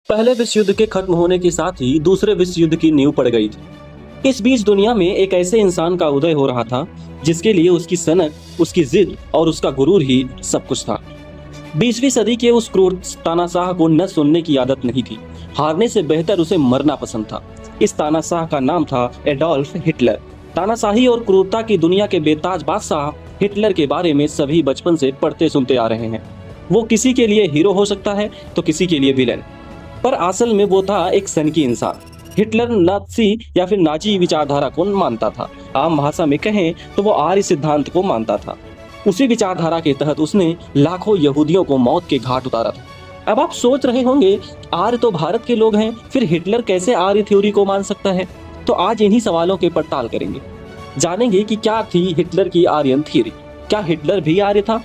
पहले विश्व युद्ध के खत्म होने के साथ ही दूसरे विश्व युद्ध की नींव पड़ गई थी। इस बीच दुनिया में एक ऐसे इंसान का उदय हो रहा था जिसके लिए उसकी सनक, उसकी जिद और उसका गुरूर ही सब कुछ था। 20वीं सदी के उस क्रूर तानाशाह को न सुनने की आदत नहीं थी। हारने से बेहतर उसे मरना पसंद था। इस तानाशाह का नाम था एडोल्फ हिटलर। तानाशाही और क्रूरता की दुनिया के बेताज बादशाह हिटलर के बारे में सभी बचपन से पढ़ते सुनते आ रहे हैं। वो किसी के लिए हीरो हो सकता है तो किसी के लिए विलेन, पर असल में वो था एक सनकी इंसान। हिटलर नाज़ी या फिर नाजी विचारधारा को मानता था। आम भाषा में कहें तो वो आर्य सिद्धांत को मानता था। उसी विचारधारा के तहत उसने लाखों यहूदियों को मौत के घाट उतारा था। अब आप सोच रहे होंगे, आर्य तो भारत के लोग हैं, फिर हिटलर कैसे आर्य थ्योरी को मान सकता है? तो आज इन्हीं सवालों के पड़ताल करेंगे। जानेंगे कि क्या थी हिटलर की आर्यन थ्योरी। क्या हिटलर भी आर्य था?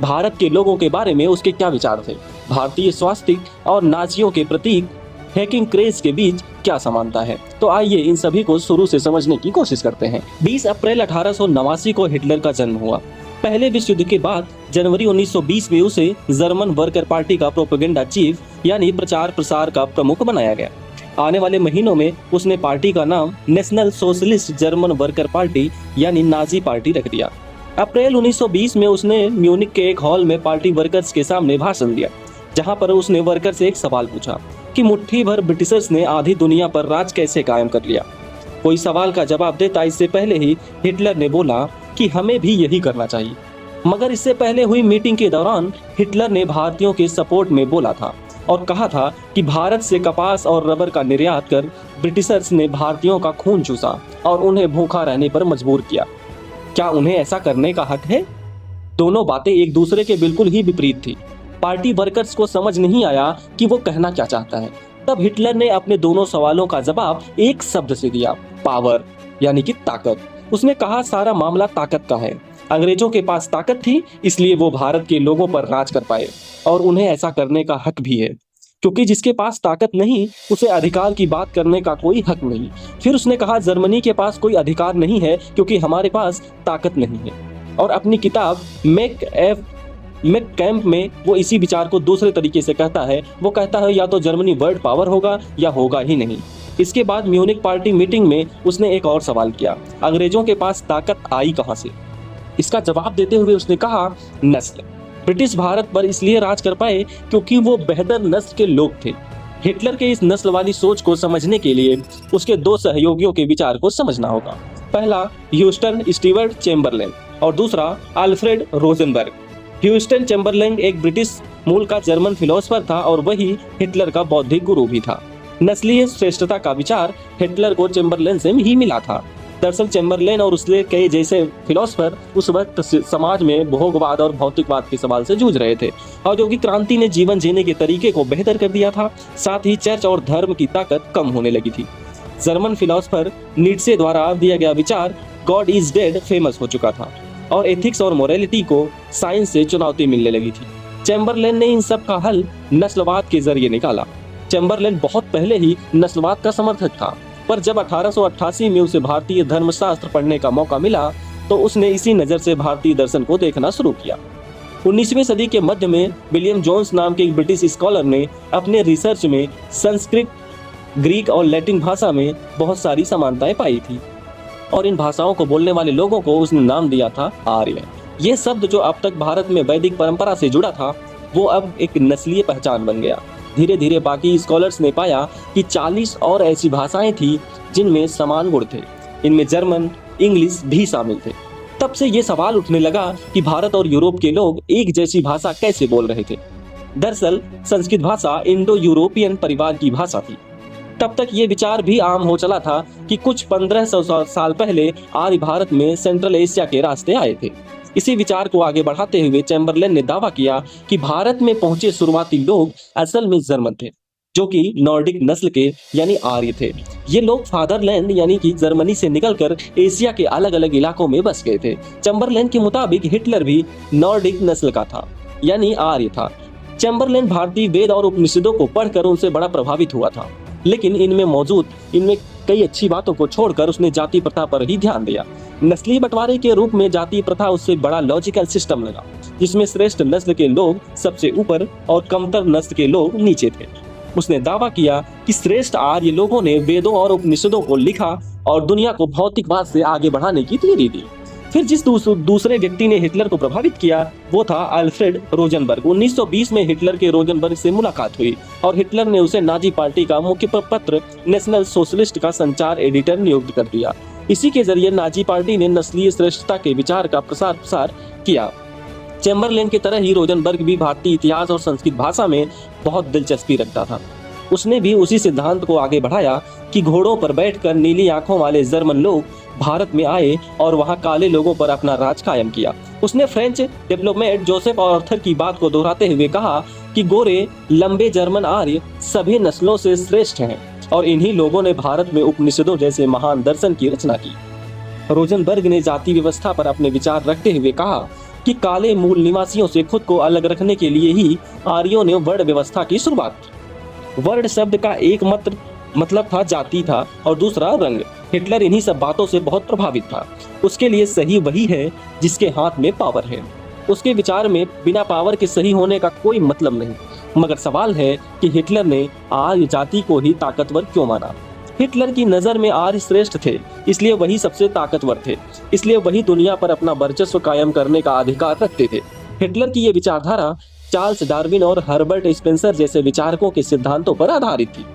भारत के लोगों के बारे में उसके क्या विचार थे? भारतीय स्वास्तिक और नाजियों के प्रतीक हैकिंग क्रेज के बीच क्या समानता है? तो आइए इन सभी को शुरू से समझने की कोशिश करते हैं। 20 अप्रैल 1889 को हिटलर का जन्म हुआ। पहले विश्व युद्ध के बाद जनवरी 1920 में उसे जर्मन वर्कर पार्टी का प्रोपेगेंडा चीफ यानी प्रचार प्रसार का प्रमुख बनाया गया। आने वाले महीनों में उसने पार्टी का नाम national socialist German worker party यानी नाजी पार्टी रख दिया। अप्रैल 1920 में उसने म्यूनिक के एक हॉल में पार्टी वर्कर्स के सामने भाषण दिया, जहां पर उसने वर्कर से एक सवाल पूछा कि मुट्ठी भर ब्रिटिशर्स ने आधी दुनिया पर राज कैसे कायम कर लिया। कोई सवाल का जवाब देता इससे पहले ही हिटलर ने बोला कि हमें भी यही करना चाहिए। मगर इससे पहले हुई मीटिंग के दौरान हिटलर ने भारतीयों के सपोर्ट में बोला था और कहा था कि भारत से कपास और रबर का निर्यात कर ब्रिटिशर्स ने भारतीयों का खून चूसा और उन्हें भूखा रहने पर मजबूर किया। क्या उन्हें ऐसा करने का हक है? दोनों बातें एक दूसरे के बिल्कुल ही विपरीत थी। पार्टी वर्कर्स को समझ नहीं आया कि वो कहना क्या चाहता है। तब हिटलर ने अपने दोनों सवालों का जवाब एक शब्द से दिया, पावर यानी कि ताकत। उसने कहा सारा मामला ताकत का है। अंग्रेजों के पास ताकत थी, इसलिए वो भारत के लोगों पर राज कर पाए और उन्हें ऐसा करने का हक भी है, क्योंकि जिसके पास ताकत नहीं उसे अधिकार की बात करने का कोई हक नहीं। फिर उसने कहा जर्मनी के पास कोई अधिकार नहीं है क्योंकि हमारे पास ताकत नहीं है। और अपनी किताब मेक कैंप में वो इसी विचार को दूसरे तरीके से कहता है। वो कहता है या तो जर्मनी वर्ल्ड पावर होगा या होगा ही नहीं। इसके बाद म्यूनिक पार्टी मीटिंग में उसने एक और सवाल किया, अंग्रेजों के पास ताकत आई कहां से? इसका जवाब देते हुए उसने कहा, नस्ल। ब्रिटिश भारत पर इसलिए राज कर पाए क्योंकि वो बेहतर नस्ल के लोग थे। हिटलर के इस नस्ल वाली सोच को समझने के लिए उसके दो सहयोगियों के विचार को समझना होगा। पहला ह्यूस्टन स्टीवर्ट चेम्बरलेन और दूसरा अल्फ्रेड रोजनबर्ग। ह्यूस्टन चेम्बरलेन एक ब्रिटिश मूल का जर्मन फिलोसफर था और वही हिटलर का बौद्धिक गुरु भी था। नस्लीय श्रेष्ठता का विचार हिटलर को चेम्बरलेन से ही मिला था। दरअसल चेम्बरलेन और उसके कई जैसे फिलोसफर उस वक्त समाज में भोगवाद और भौतिकवाद के सवाल से जूझ रहे थे, और जो कि क्रांति ने जीवन जीने के तरीके को बेहतर कर दिया था। साथ ही चर्च और धर्म की ताकत कम होने लगी थी। जर्मन फिलोसफर नीट्शे द्वारा दिया गया विचार गॉड इज डेड फेमस हो चुका था और एथिक्स और मोरालिटी को साइंस से चुनौती मिलने लगी थी। चेम्बरलेन ने इन सब का हल नस्लवाद के जरिए निकाला। चेम्बरलेन बहुत पहले ही नस्लवाद का समर्थक था, पर जब 1888 में उसे भारतीय धर्मशास्त्र पढ़ने का मौका मिला तो उसने इसी नज़र से भारतीय दर्शन को देखना शुरू किया। 19वीं सदी के मध्य में विलियम जोन्स नाम के एक ब्रिटिश स्कॉलर ने अपने रिसर्च में संस्कृत, ग्रीक और लैटिन भाषा में बहुत सारी समानताएं पाई थी और इन भाषाओं को बोलने वाले लोगों को उसने नाम दिया था आर्य। ये शब्द जो अब तक भारत में वैदिक परंपरा से जुड़ा था, वो अब एक नस्लीय पहचान बन गया। धीरे धीरे बाकी स्कॉलर्स ने पाया कि 40 और ऐसी भाषाएं थी जिनमें समान गुण थे। इनमें जर्मन, इंग्लिश भी शामिल थे। तब से ये सवाल उठने लगा कि भारत और यूरोप के लोग एक जैसी भाषा कैसे बोल रहे थे। दरअसल संस्कृत भाषा इंडो यूरोपियन परिवार की भाषा थी। तब तक ये विचार भी आम हो चला था कि कुछ 1500 साल पहले आर्य भारत में सेंट्रल एशिया के रास्ते आए थे। इसी विचार को आगे बढ़ाते हुए चेम्बरलेन ने दावा किया कि भारत में पहुंचे शुरुआती लोग असल में जर्मन थे, जो कि नॉर्डिक नस्ल के यानी आर्य थे। ये लोग फादरलैंड यानी कि जर्मनी से निकलकर एशिया के अलग अलग इलाकों में बस गए थे। चेम्बरलेन के मुताबिक हिटलर भी नॉर्डिक नस्ल का था यानी आर्य था। चेम्बरलेन भारतीय वेद और उपनिषदों को पढ़कर उनसे बड़ा प्रभावित हुआ था, लेकिन इनमें कई अच्छी बातों को छोड़कर उसने जाति प्रथा पर ही ध्यान दिया। नस्लीय बंटवारे के रूप में जाति प्रथा उससे बड़ा लॉजिकल सिस्टम लगा, जिसमें श्रेष्ठ नस्ल के लोग सबसे ऊपर और कमतर नस्ल के लोग नीचे थे। उसने दावा किया कि श्रेष्ठ आर्य लोगों ने वेदों और उपनिषदों को लिखा और दुनिया को भौतिकवाद से आगे बढ़ाने की थियरी दी। फिर जिस दूसरे व्यक्ति ने हिटलर को प्रभावित किया वो था अल्फ्रेड रोजनबर्ग। 1920 में हिटलर के रोजनबर्ग से मुलाकात हुई और हिटलर ने उसे नाजी पार्टी का मुख्य पत्र नेशनल सोशलिस्ट का संचार एडिटर नियुक्त कर दिया। इसी के जरिए नाजी पार्टी ने नस्लीय श्रेष्ठता के विचार का प्रसार किया। चैम्बरलेन की तरह ही रोजनबर्ग भी भारतीय इतिहास और संस्कृत भाषा में बहुत दिलचस्पी रखता था। उसने भी उसी सिद्धांत को आगे बढ़ाया कि घोड़ों पर बैठकर नीली आंखों वाले जर्मन लोग भारत में आए और वहां काले लोगों पर अपना राज कायम किया। उसने फ्रेंच डिप्लोमेट जोसेफ आर्थर की बात को दोहराते हुए कहा कि गोरे लंबे जर्मन आर्य सभी नस्लों से श्रेष्ठ हैं और इन्हीं लोगों ने भारत में उपनिषदों जैसे महान दर्शन की रचना की। रोजनबर्ग ने जाति व्यवस्था पर अपने विचार रखते हुए कहा कि काले मूल निवासियों से खुद को अलग रखने के लिए ही आर्यों ने वर्ण व्यवस्था की शुरुआत की। वर्ण शब्द का एक मतलब था जाति था और दूसरा रंग। हिटलर इन्हीं सब बातों से बहुत प्रभावित था। उसके लिए सही वही है जिसके हाथ में पावर है। उसके विचार में बिना पावर के सही होने का कोई मतलब नहीं। मगर सवाल है कि हिटलर ने आर्य जाति को ही ताकतवर क्यों माना। हिटलर की नजर में आर्य श्रेष्ठ थे, इसलिए वही सबसे ताकतवर थे, इसलिए वही दुनिया पर अपना वर्चस्व कायम करने का अधिकार रखते थे। हिटलर की ये विचारधारा चार्ल्स डार्विन और हर्बर्ट स्पेंसर जैसे विचारकों के सिद्धांतों पर आधारित थी।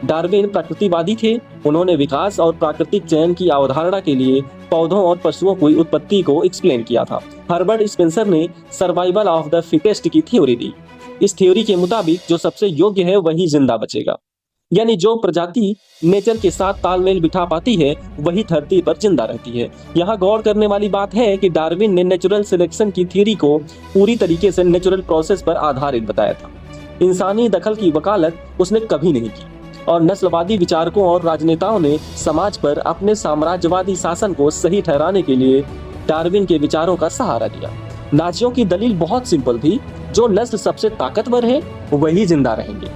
डार्विन प्रकृतिवादी थे। उन्होंने विकास और प्राकृतिक चयन की अवधारणा के लिए पौधों और पशुओं की उत्पत्ति को एक्सप्लेन किया था। हर्बर्ट स्पेंसर ने सर्वाइवल ऑफ द फिटेस्ट की थ्योरी दी। इस थ्योरी के मुताबिक जो सबसे योग्य है वही जिंदा बचेगा, यानी जो प्रजाति नेचर के साथ तालमेल बिठा पाती है वही धरती पर जिंदा रहती है। यहाँ गौर करने वाली बात है कि डार्विन ने नेचुरल सिलेक्शन की थ्योरी को पूरी तरीके से नेचुरल प्रोसेस पर आधारित बताया था। इंसानी दखल की वकालत उसने कभी नहीं की और नस्लवादी विचारकों और राजनेताओं ने समाज पर अपने साम्राज्यवादी शासन को सही ठहराने के लिए डार्विन के विचारों का सहारा दिया। नाजियों की दलील बहुत सिंपल थी, जो नस्ल सबसे ताकतवर है वही जिंदा रहेंगे,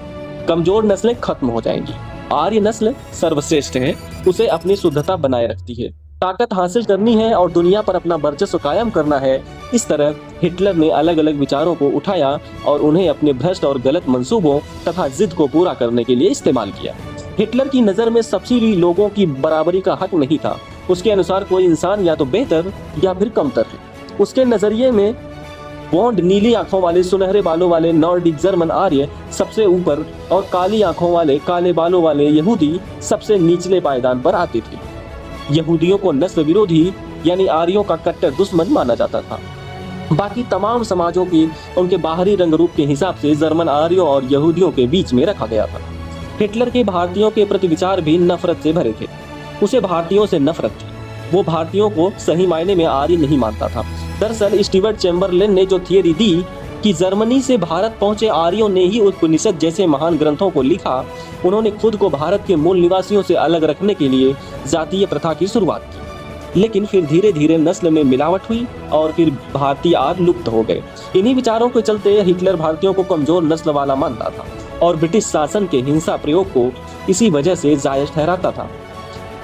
कमजोर नस्लें खत्म हो जाएंगी। आर्य नस्ल सर्वश्रेष्ठ है, उसे अपनी शुद्धता बनाए रखती है, ताकत हासिल करनी है और दुनिया पर अपना वर्चस्व कायम करना है। इस तरह हिटलर ने अलग अलग विचारों को उठाया और उन्हें अपने भ्रष्ट और गलत मंसूबों तथा जिद को पूरा करने के लिए इस्तेमाल किया। हिटलर की नजर में सभी लोगों की बराबरी का हक नहीं था। उसके अनुसार कोई इंसान या तो बेहतर या फिर कमतर है। उसके नजरिए में बॉन्ड नीली आंखों वाले सुनहरे बालों वाले नॉर्डिक जर्मन आर्य सबसे ऊपर और काली आंखों वाले काले बालों वाले यहूदी सबसे निचले पायदान पर आते थे। यहूदियों को नस्ल विरोधी यानी आर्यों का कट्टर दुश्मन माना जाता था। बाकी तमाम समाजों की उनके बाहरी रंग रूप के हिसाब से जर्मन आर्यों और यहूदियों के बीच में रखा गया था। हिटलर के भारतीयों के प्रति विचार भी नफरत से भरे थे। उसे भारतीयों से नफरत थी। वो भारतीयों को सही मायने में आर्य नहीं मानता था। दरअसल स्टीवर्ट चैम्बरलेन ने जो थियरी दी कि जर्मनी से भारत पहुंचे आर्यों ने ही उपनिषद जैसे महान ग्रंथों को लिखा, उन्होंने खुद को भारत के मूल निवासियों से अलग रखने के लिए जातीय प्रथा की शुरुआत की। लेकिन फिर धीरे धीरे नस्ल में मिलावट हुई और फिर भारतीय आर्य लुप्त हो गए। इन्हीं विचारों के चलते हिटलर भारतीयों को कमजोर नस्ल वाला मानता था और ब्रिटिश शासन के हिंसा प्रयोग को इसी वजह से जायज ठहराता था।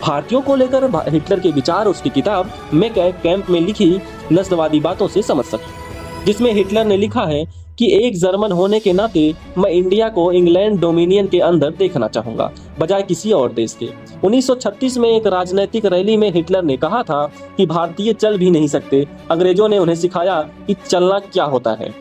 भारतीयों को लेकर हिटलर के विचार उसकी किताब मेक कैंप में लिखी नस्लवादी बातों से समझ सकते, जिसमें हिटलर ने लिखा है कि एक जर्मन होने के नाते मैं इंडिया को इंग्लैंड डोमिनियन के अंदर देखना चाहूंगा बजाय किसी और देश के। 1936 में एक राजनीतिक रैली में हिटलर ने कहा था कि भारतीय चल भी नहीं सकते, अंग्रेजों ने उन्हें सिखाया कि चलना क्या होता है।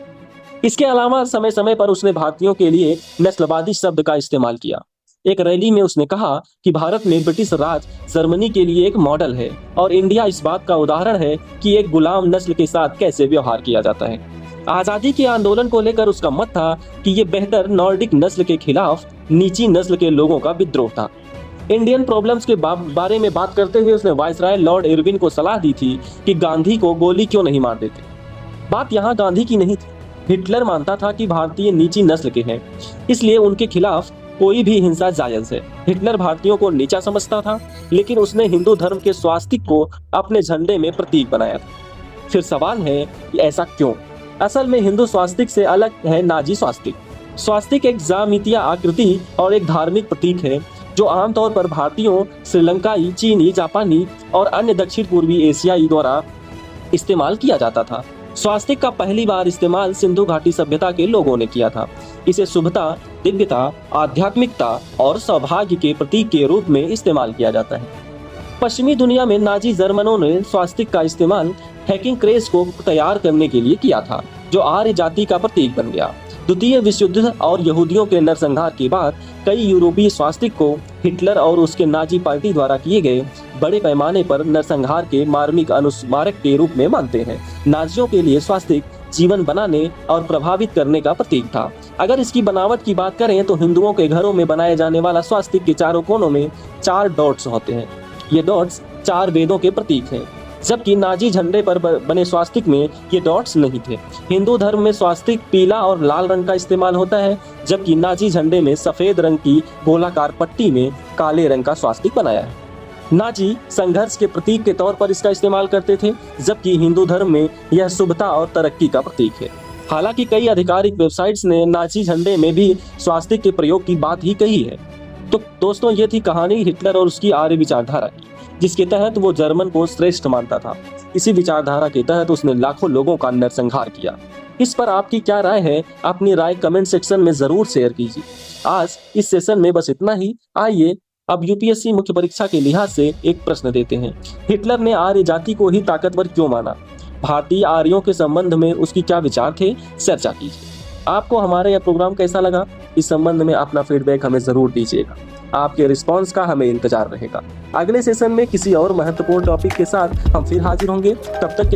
इसके अलावा समय समय पर उसने भारतीयों के लिए नस्लवादी शब्द का इस्तेमाल किया। एक रैली में उसने कहा कि भारत में ब्रिटिश राज जर्मनी के लिए एक मॉडल है और इंडिया इस बात का उदाहरण है कि एक गुलाम नस्ल के साथ कैसे व्यवहार किया जाता है। आजादी के आंदोलन को लेकर उसका मत था कि ये बेहतर नॉर्डिक नस्ल के खिलाफ नीची नस्ल के लोगों का विद्रोह था। इंडियन प्रॉब्लम्स के बारे में बात करते हुए उसने वायसराय लॉर्ड इरविन को सलाह दी थी कि गांधी को गोली क्यों नहीं मार देते। बात यहाँ गांधी की नहीं थी। हिटलर मानता था कि भारतीय नीची नस्ल के हैं, इसलिए उनके खिलाफ कोई भी हिंसा जायज है। हिटलर भारतीयों को नीचा समझता था, लेकिन उसने हिंदू धर्म के स्वास्तिक को अपने झंडे में प्रतीक बनाया था। फिर सवाल है कि ऐसा क्यों? असल में हिंदू स्वास्तिक से अलग है नाजी स्वास्तिक। स्वास्तिक एक ज्यामितीय आकृति और एक धार्मिक प्रतीक है जो आमतौर पर भारतीयों, श्रीलंकाई, चीनी, जापानी और अन्य दक्षिण पूर्वी एशियाई द्वारा इस्तेमाल किया जाता था। स्वास्तिक का पहली बार इस्तेमाल सिंधु घाटी सभ्यता के लोगों ने किया था। इसे शुभता, दिव्यता, आध्यात्मिकता और सौभाग्य के प्रतीक के रूप में इस्तेमाल किया जाता है। पश्चिमी दुनिया में नाजी जर्मनों ने स्वास्तिक का इस्तेमाल हैकिंग क्रेज को तैयार करने के लिए किया था, जो आर्य जाति का प्रतीक बन गया। द्वितीय विश्व युद्ध और यहूदियों के नरसंहार के बाद कई यूरोपीय स्वास्तिक को हिटलर और उसके नाजी पार्टी द्वारा किए गए बड़े पैमाने पर नरसंहार के मार्मिक अनुस्मारक के रूप में मानते हैं। नाजियों के लिए स्वास्तिक जीवन बनाने और प्रभावित करने का प्रतीक था। अगर इसकी बनावट की बात करें तो हिंदुओं के घरों में बनाए जाने वाला स्वास्तिक के चारों कोनों में 4 डॉट्स होते हैं। ये डॉट्स 4 वेदों के प्रतीक हैं, जबकि नाजी झंडे पर बने स्वास्तिक में ये डॉट्स नहीं थे। हिंदू धर्म में स्वास्तिक पीला और लाल रंग का इस्तेमाल होता है, जबकि नाजी झंडे में सफेद रंग की गोलाकार पट्टी में काले रंग का स्वास्तिक बनाया है। नाजी संघर्ष के प्रतीक के तौर पर इसका इस्तेमाल करते थे, जबकि हिंदू धर्म में यह शुभता और तरक्की का प्रतीक है। हालांकि कई आधिकारिक वेबसाइट्स ने नाजी झंडे में भी स्वास्तिक के प्रयोग की बात ही कही है। तो दोस्तों, ये थी कहानी हिटलर और उसकी आर्य विचारधारा की, जिसके तहत वो जर्मन को श्रेष्ठ मानता था। इसी विचारधारा के तहत उसने लाखों लोगों का नरसंहार किया। इस पर आपकी क्या राय है? अपनी राय कमेंट सेक्शन में जरूर शेयर कीजिए। आज इस सेशन में बस इतना ही। आइए अब यूपीएससी मुख्य परीक्षा के लिहाज से एक प्रश्न देते हैं। हिटलर ने आर्य जाति को ही ताकतवर क्यों माना? भारतीय आर्यों के संबंध में उसकी क्या विचार थे? चर्चा कीजिए। आपको हमारा यह प्रोग्राम कैसा लगा? इस संबंध में अपना फीडबैक हमें जरूर दीजिएगा। आपके रिस्पांस का हमें इंतजार रहेगा। अगले सेशन में किसी और महत्वपूर्ण टॉपिक के साथ हम फिर हाजिर होंगे। तब तक